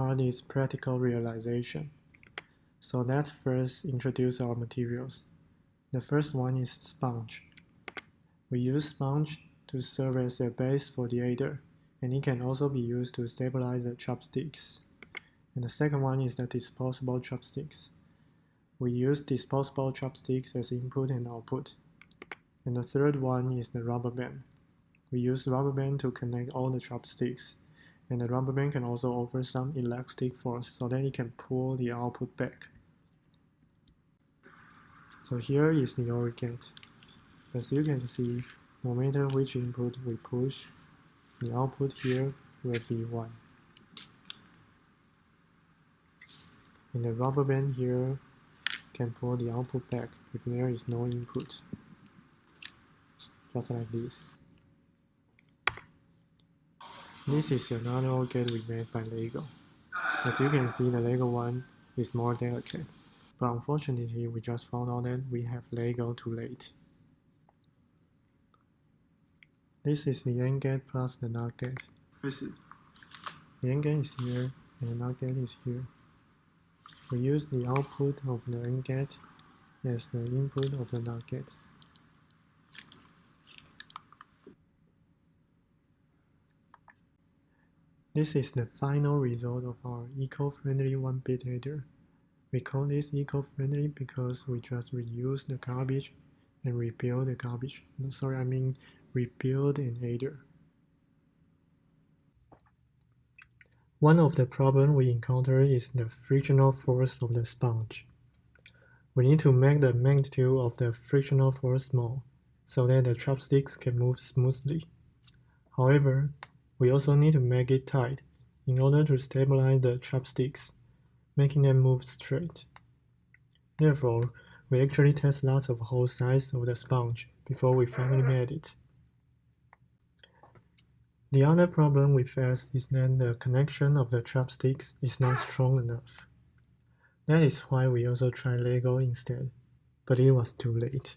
part is practical realization. So let's first introduce our materials. The first one is sponge. We use sponge to serve as a base for the aider, and it can also be used to stabilize the chopsticks. And the second one is the disposable chopsticks. We use disposable chopsticks as input and output. And the third one is the rubber band. We use rubber band to connect all the chopsticks, and the rubber band can also offer some elastic force so that it can pull the output back. So here is the OR gate. As you can see, no matter which input we push, the output here will be 1. And the rubber band here can pull the output back if there is no input, just like this. This is another OR gate we made by Lego. As you can see, the Lego one is more delicate, but unfortunately we just found out that we have Lego too late. This is the AND gate plus the NOT gate. The AND gate is here and the NOT gate is here. We use the output of the AND gate as the input of the NOT gate. This is the final result of our eco-friendly 1-bit aider. We call this eco-friendly because we just reuse the garbage and rebuild the garbage. Rebuild an aider. One of the problems we encounter is the frictional force of the sponge. We need to make the magnitude of the frictional force small so that the chopsticks can move smoothly. However, we also need to make it tight in order to stabilize the chopsticks, making them move straight. Therefore, we actually test lots of hole size of the sponge before we finally made it. The other problem we face is that the connection of the chopsticks is not strong enough. That is why we also tried Lego instead, but it was too late.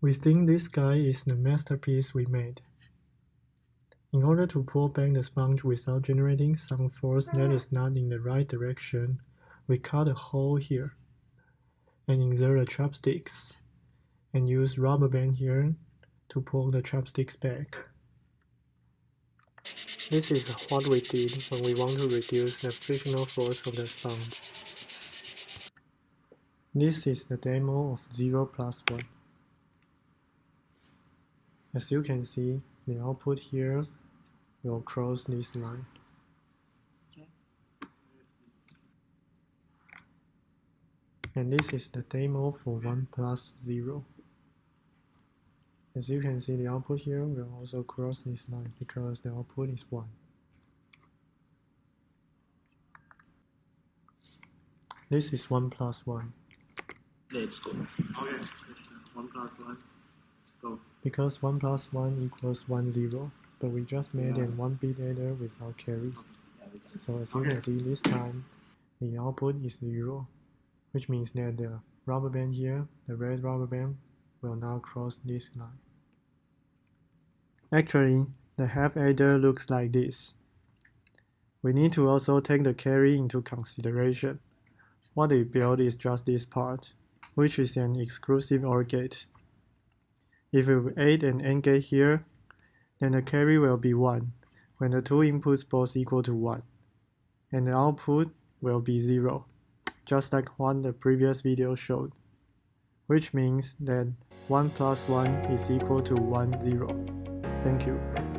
We think this guy is the masterpiece we made. In order to pull back the sponge without generating some force that is not in the right direction, we cut a hole here and insert the chopsticks, and use rubber band here to pull the chopsticks back. This is what we did when we want to reduce the frictional force of the sponge. This is the demo of 0 plus 1. As you can see, the output here will cross this line. And this is the demo for 1 plus 0. As you can see, the output here will also cross this line because the output is 1. This is 1 plus 1. Let's go. Okay, this is 1 plus 1. So because 1 plus 1 equals 1, 0, but we just made an 1-bit aider without carry. So as you can see, this time the output is 0, which means that the rubber band here, the red rubber band, will now cross this line. Actually, the half aider looks like this. We need to also take the carry into consideration. What we built is just this part, which is an exclusive OR gate. If we add an AND gate here, then the carry will be 1 when the two inputs both equal to 1, and the output will be 0, just like what the previous video showed, which means that 1 plus 1 is equal to 1, 0. Thank you.